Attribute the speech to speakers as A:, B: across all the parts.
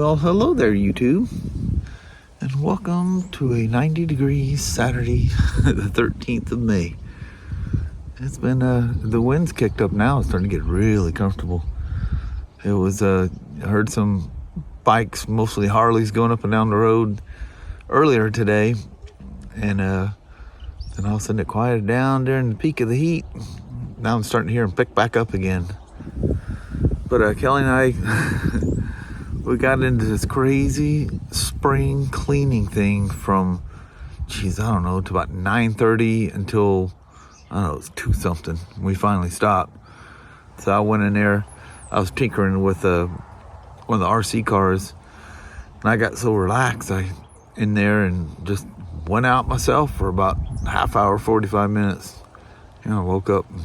A: Well, hello there, YouTube, and welcome to a 90-degree Saturday, the 13th of May. It's been, the wind's kicked up now. It's starting to get really comfortable. It was, I heard some bikes, mostly Harleys, going up and down the road earlier today, and then all of a sudden it quieted down during the peak of the heat. Now I'm starting to hear them pick back up again. But Kelly and I, we got into this crazy spring cleaning thing from, geez, I don't know, to about 9:30 until, I don't know, it was 2 something. We finally stopped. So I went in there. I was tinkering with one of the RC cars, and I got so relaxed. I in there and just went out myself for about half hour, 45 minutes. You know, I woke up and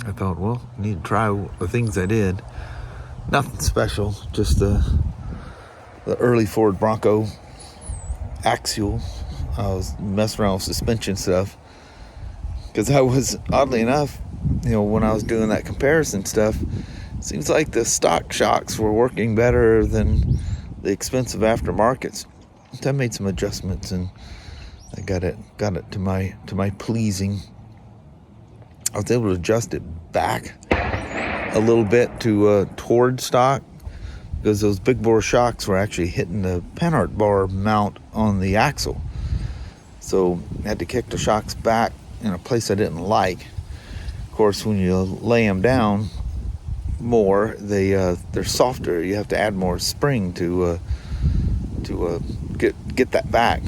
A: I thought, well, I need to try the things I did. Nothing special, just the early Ford Bronco axial. I was messing around with suspension stuff because I was, oddly enough, you know, when I was doing that comparison stuff, it seems like the stock shocks were working better than the expensive aftermarkets. So I made some adjustments and I got it to my pleasing. I was able to adjust it back a little bit to toward stock, because those big bore shocks were actually hitting the Panhard bar mount on the axle. So I had to kick the shocks back in a place I didn't like. Of course, when you lay them down more, they're softer. You have to add more spring to get that back.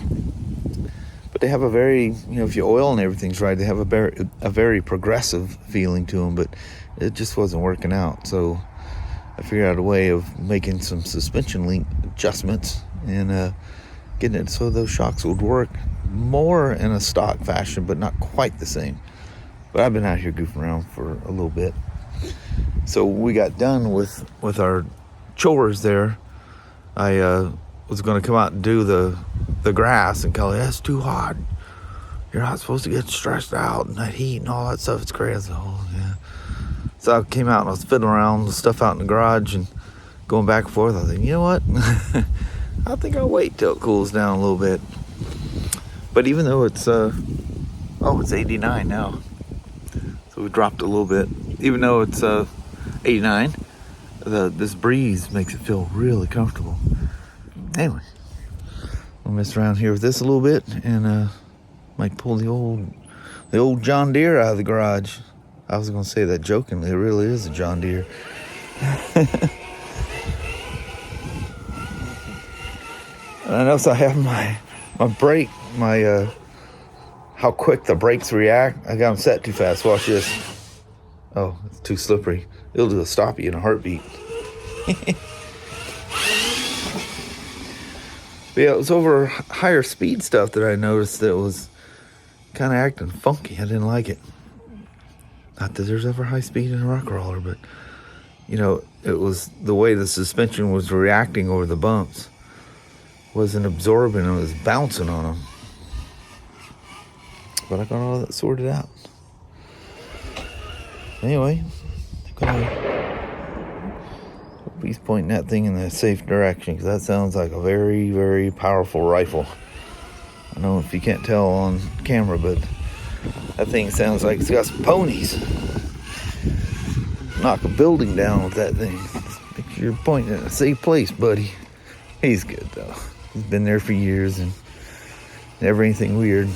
A: But they have a very, you know, if you oil and everything's right, they have a very progressive feeling to them. But it just wasn't working out. So I figured out a way of making some suspension link adjustments and getting it so those shocks would work more in a stock fashion, but not quite the same. But I've been out here goofing around for a little bit. So we got done with our chores there. I was going to come out and do the grass, and Kelly, that's too hot. You're not supposed to get stressed out and that heat and all that stuff. It's crazy. Oh, yeah. So I came out and I was fiddling around with stuff out in the garage and going back and forth. I was like, you know what? I think I'll wait till it cools down a little bit. But even though it's, it's 89 now. So we dropped a little bit. Even though it's 89, this breeze makes it feel really comfortable. Anyway, I'll mess around here with this a little bit and might pull the old John Deere out of the garage. I was going to say that jokingly. It really is a John Deere. And I notice I have my brake, how quick the brakes react. I got them set too fast. Watch this. Oh, it's too slippery. It'll just stop you in a heartbeat. But yeah, it was over higher speed stuff that I noticed that was kind of acting funky. I didn't like it. Not that there's ever high speed in a rock crawler, but, you know, it was the way the suspension was reacting over the bumps. Wasn't absorbing, it was bouncing on them. But I got all that sorted out. Anyway, hope he's pointing that thing in the safe direction, because that sounds like a very, very powerful rifle. I don't know if you can't tell on camera, but that thing sounds like it's got some ponies. Knock a building down with that thing. Make sure you're pointing at a safe place, buddy. He's good, though. He's been there for years and never anything weird.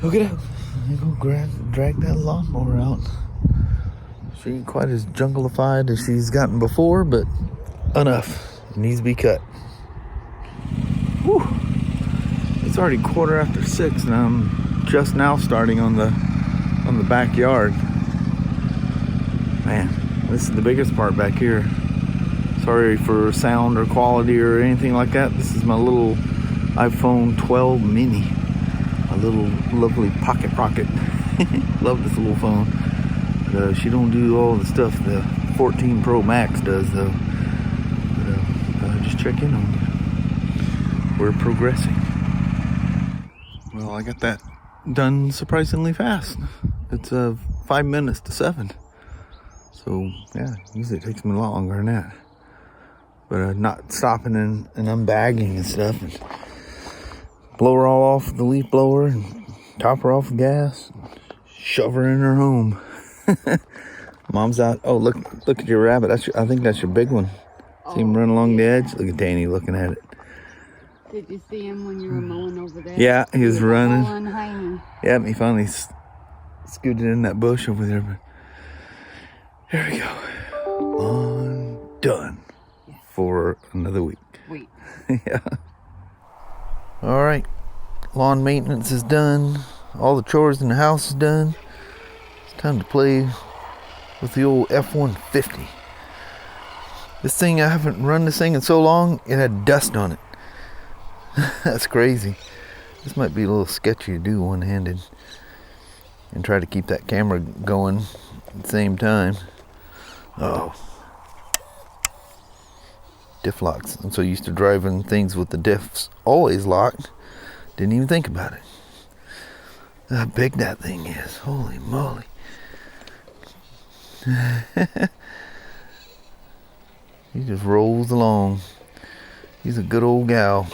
A: Look it up. I'm gonna go drag that lawnmower out. She ain't quite as junglified as she's gotten before, but enough. It needs to be cut. Whew. It's already 6:15, and I'm just now starting on the backyard. Man, this is the biggest part back here. Sorry for sound or quality or anything like that. This is my little iPhone 12 mini. A little lovely pocket rocket. Love this little phone. But, she don't do all the stuff the 14 Pro Max does, though. But just check in on you. We're progressing. Well, I got that done surprisingly fast. It's 5 minutes to 7. So yeah, usually it takes me a lot longer than that. but not stopping and unbagging and stuff. And blow her all off with the leaf blower and top her off with gas. Shove her in her home. Mom's out. Oh, look at your rabbit. I think that's your big one. See him run along the edge? Look at Danny looking at it.
B: Did you see him when you were mowing over there?
A: Yeah, he was running.
B: Yeah,
A: he finally scooted in that bush over there. But here we go. Done for another week. Yeah. All right. Lawn maintenance is done. All the chores in the house is done. It's time to play with the old F150. This thing, I haven't run this thing in so long, it had dust on it. That's crazy. This might be a little sketchy to do one-handed and try to keep that camera going at the same time. Oh. Diff locks. I'm so used to driving things with the diffs always locked. Didn't even think about it. How big that thing is. Holy moly. He just rolls along. He's a good old gal.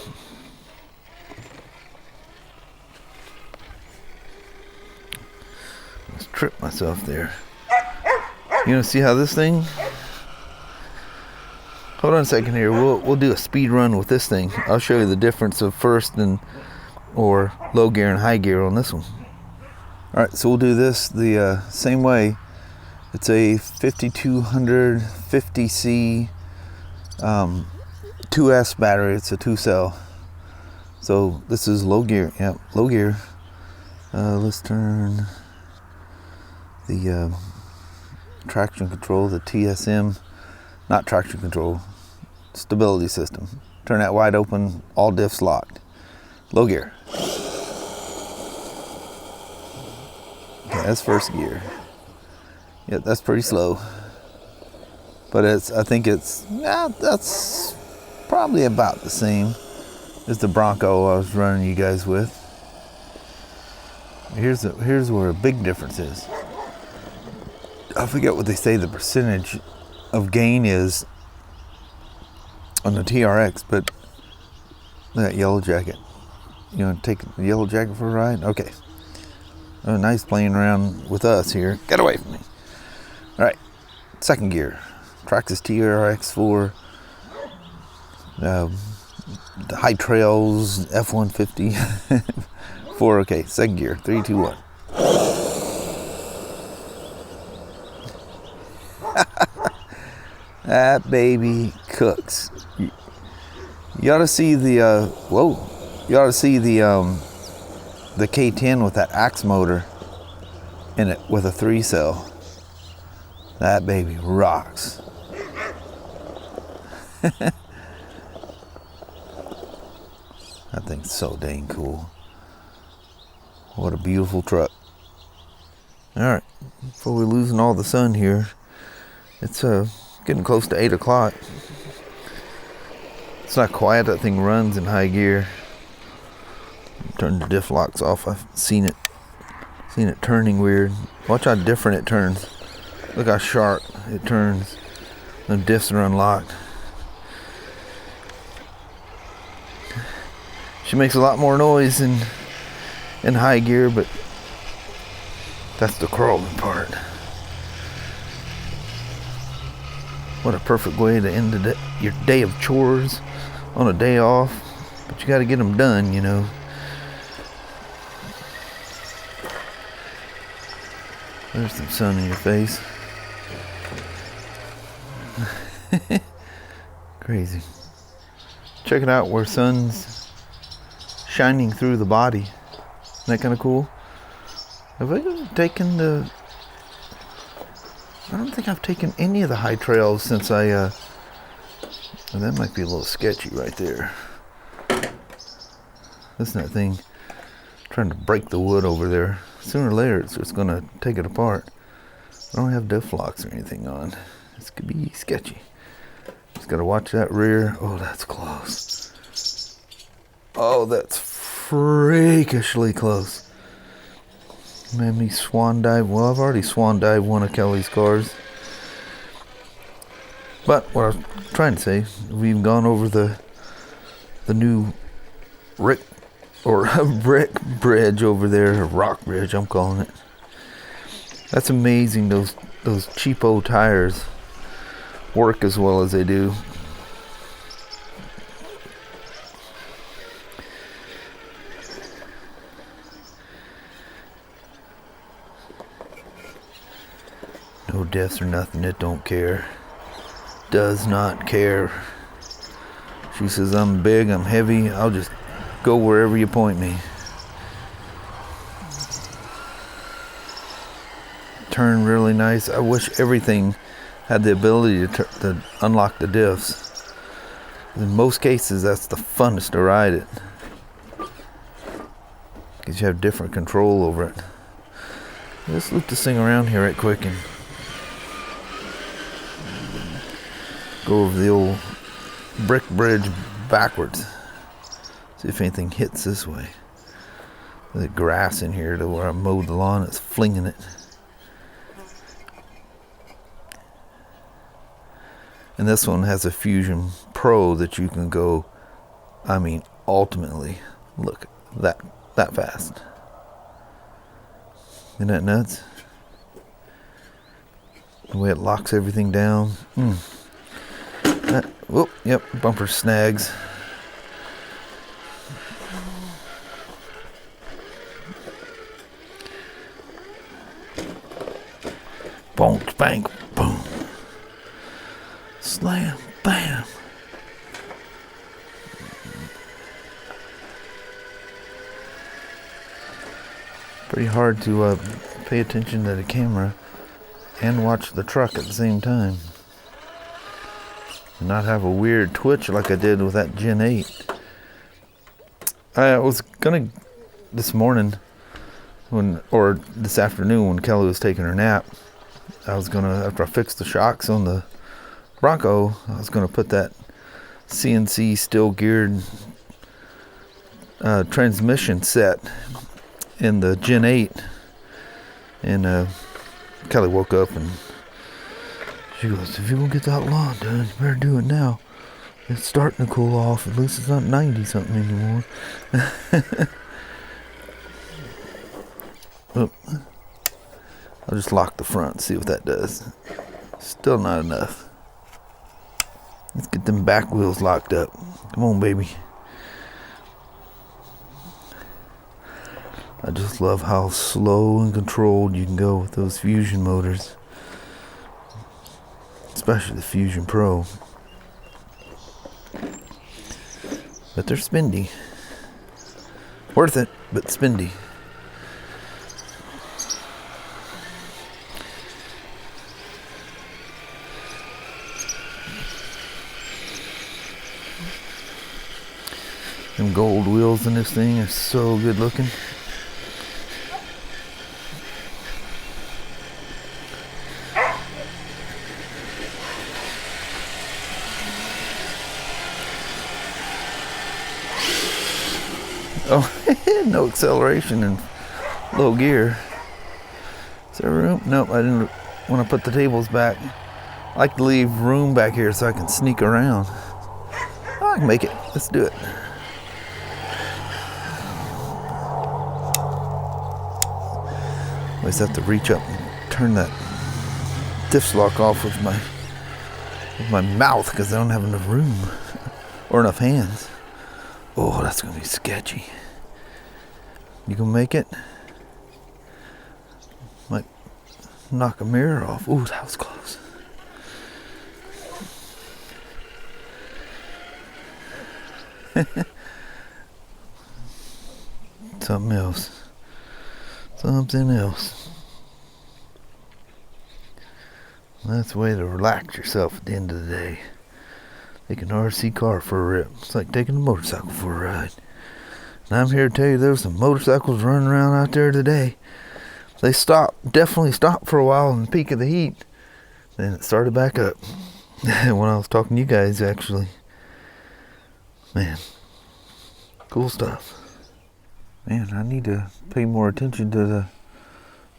A: Let's trip myself there. You want to see how this thing... Hold on a second here. We'll do a speed run with this thing. I'll show you the difference of first or low gear and high gear on this one. All right, so we'll do this the same way. It's a 5250C 2S battery. It's a 2-cell. So this is low gear. Yep, low gear. Let's turn the traction control, the TSM, not traction control, stability system. Turn that wide open, all diffs locked. Low gear. Okay, that's first gear. Yeah, that's pretty slow. But I think that's probably about the same as the Bronco I was running you guys with. Here's where a big difference is. I forget what they say the percentage of gain is on the TRX, but that yellow jacket. You want to take the yellow jacket for a ride? Okay. Oh, nice playing around with us here. Get away from me. All right, second gear. Traxxas TRX4. The High Trails F150. 4, okay, second gear. 3, 2, 1. That baby cooks. You ought to see the You ought to see the K10 with that axe motor in it with a 3-cell. That baby rocks. That thing's so dang cool. What a beautiful truck. Alright, before we're losing all the sun here, it's getting close to 8 o'clock. It's not quiet. That thing runs in high gear. Turn the diff locks off. I've seen it turning weird. Watch how different it turns. Look how sharp it turns. The diffs are unlocked. She makes a lot more noise in high gear, but that's the crawling part. What a perfect way to end your day of chores on a day off. But you got to get them done, you know. There's some sun in your face. Crazy. Check it out where sun's shining through the body. Isn't that kind of cool? Have I taken I don't think I've taken any of the high trails since that might be a little sketchy right there. Listen to that thing trying to break the wood over there. Sooner or later it's just going to take it apart. I don't have diff locks or anything on. This could be sketchy. Just got to watch that rear. Oh, that's close. Oh, that's freakishly close. Made me swan dive. Well, I've already swan dived one of Kelly's cars. But what I was trying to say, we've gone over the new brick bridge over there, or rock bridge I'm calling it. That's amazing, those cheapo tires work as well as they do. No deaths or nothing, it don't care. Does not care. She says, I'm big, I'm heavy, I'll just go wherever you point me. Turn really nice. I wish everything had the ability to unlock the diffs. In most cases, that's the funnest to ride it, because you have different control over it. Let's loop this thing around here right quick and go over the old brick bridge backwards. See if anything hits this way. There's grass in here to where I mowed the lawn, it's flinging it. And this one has a Fusion Pro that you can go, I mean, ultimately, look, that fast. Isn't that nuts? The way it locks everything down. Whoop, yep, bumper snags. Bonk, bang, boom. Slam, bam. Pretty hard to pay attention to the camera and watch the truck at the same time. And not have a weird twitch like I did with that Gen 8. I was gonna, this morning, or this afternoon when Kelly was taking her nap, I was gonna, after I fixed the shocks on the Bronco, I was gonna put that CNC steel geared transmission set in the Gen 8. And Kelly woke up and she goes, if you're gonna get that lawn done, you better do it now. It's starting to cool off. At least it's not 90 something anymore. Oh, I'll just lock the front, see what that does. Still not enough. Let's get them back wheels locked up. Come on, baby. I just love how slow and controlled you can go with those Fusion motors. Especially the Fusion Pro. But they're spendy. Worth it, but spendy. Them gold wheels in this thing are so good looking. Oh, no acceleration and low gear. Is there room? Nope, I didn't want to put the tables back. I like to leave room back here so I can sneak around. Oh, I can make it. Let's do it. I always have to reach up and turn that diff lock off with my mouth because I don't have enough room or enough hands. Oh, that's gonna be sketchy. You gonna make it? Might knock a mirror off. Ooh, that was close. Something else. Something else. That's a way to relax yourself at the end of the day. Taking an RC car for a rip. It's like taking a motorcycle for a ride. And I'm here to tell you there's some motorcycles running around out there today. They definitely stopped for a while in the peak of the heat. Then it started back up. When I was talking to you guys, actually. Man, cool stuff. Man, I need to pay more attention to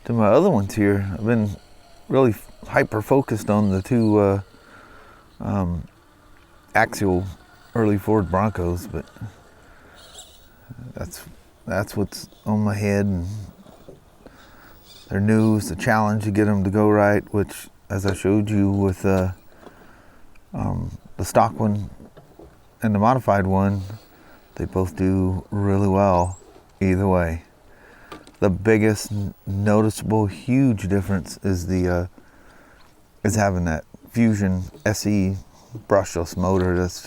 A: my other ones here. I've been really hyper focused on the two axial early Ford Broncos, but that's what's on my head. And they're new. It's a challenge to get them to go right, which, as I showed you with the stock one and the modified one, they both do really well either way. The biggest noticeable huge difference is is having that Fusion SE brushless motor. That's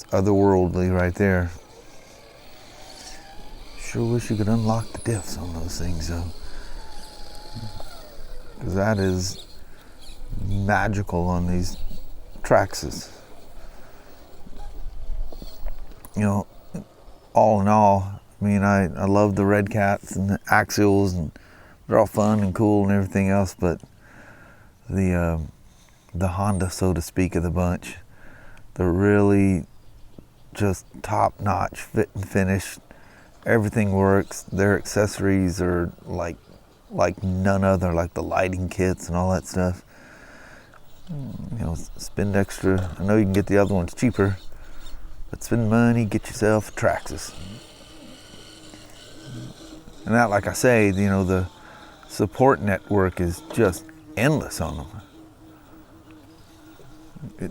A: otherworldly right there. Sure wish you could unlock the diffs on those things though, because that is magical on these Traxxas. You know, all in all, I mean, I love the red cats and the axials, and they're all fun and cool and everything else, but the Honda, so to speak, of the bunch, they're really just top-notch fit and finish. Everything works. Their accessories are like none other, like the lighting kits and all that stuff. You know, spend extra. I know you can get the other ones cheaper, but spend money, get yourself a Traxxas. And that, like I say, you know, the support network is just endless on them.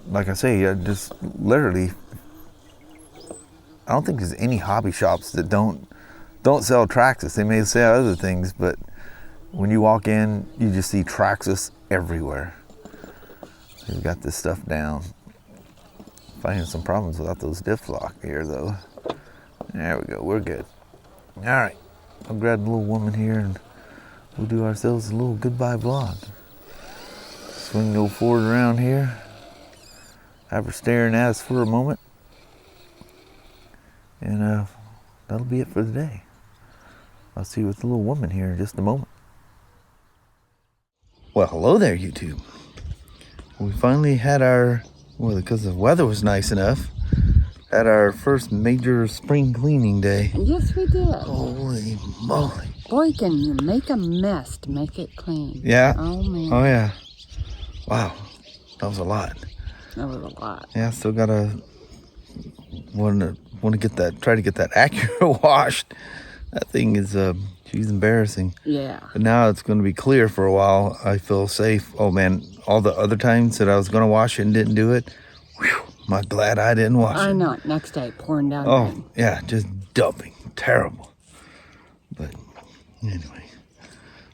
A: Like I say, I just literally, I don't think there's any hobby shops that don't sell Traxxas. They may sell other things, but when you walk in, you just see Traxxas everywhere. They've got this stuff down. Finding some problems without those diff lock here, though. There we go. We're good. All right. I'll grab the little woman here and we'll do ourselves a little goodbye vlog. Swing the old Ford around here. Have her staring at us for a moment. And that'll be it for the day. I'll see you with the little woman here in just a moment. Well, hello there, YouTube. We finally had our, well, because the weather was nice enough, had our first major spring cleaning day.
B: Yes, we did.
A: Holy moly.
B: Boy, can you make a mess to make it clean.
A: Yeah.
B: Oh, man.
A: Oh, yeah. Wow. That was a lot.
B: That was a lot.
A: Yeah, still gotta want to get that, try to get that Acura washed. That thing is, she's embarrassing.
B: Yeah.
A: But now it's going to be clear for a while. I feel safe. Oh man, all the other times that I was going to wash it and didn't do it, whew, I'm glad I didn't wash it.
B: I know. Next day, pouring down.
A: Oh
B: rain.
A: yeah, just dumping. Terrible. But anyway,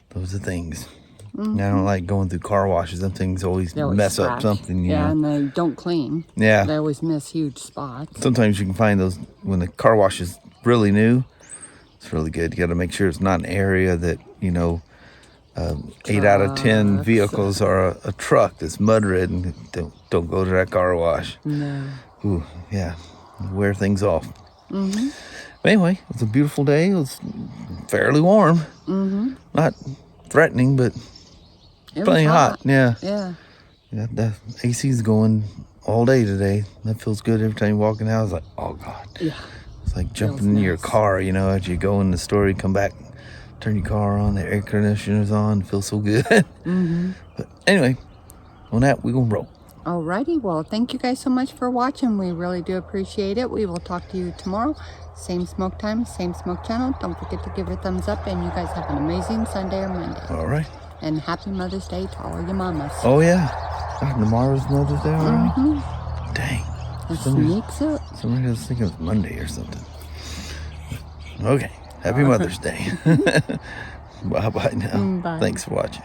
A: those are things. Mm-hmm. I don't like going through car washes. Them things always mess up something. You know?
B: And they don't clean.
A: Yeah.
B: They always miss huge spots.
A: Sometimes you can find those when the car wash is really new. It's really good. You got to make sure it's not an area that, you know, 8 out of 10 vehicles are a truck that's mud ridden. Don't go to that car wash.
B: No.
A: Ooh, yeah. Wear things off.
B: Mm-hmm.
A: But anyway, it was a beautiful day. It was fairly warm.
B: Mm-hmm.
A: Not threatening, but plenty hot. Yeah.
B: Yeah.
A: Yeah. The AC's going all day today. That feels good every time you walk in the house. Like, oh God. Yeah. It's like jumping into your car, you know, as you go in the store, you come back, turn your car on, the air conditioner's on, it feels so good.
B: Mm-hmm.
A: But anyway, on that, we're going to roll.
B: Alrighty, well, thank you guys so much for watching. We really do appreciate it. We will talk to you tomorrow. Same smoke time, same smoke channel. Don't forget to give it a thumbs up, and you guys have an amazing Sunday or Monday.
A: All right.
B: And happy Mother's Day to all your mamas.
A: Oh, yeah. God, tomorrow's Mother's Day already? Mm-hmm. Dang.
B: It sneaks up.
A: Somebody was thinking it was Monday or something. Okay. Happy Mother's Day. Bye-bye now.
B: Bye.
A: Thanks for watching.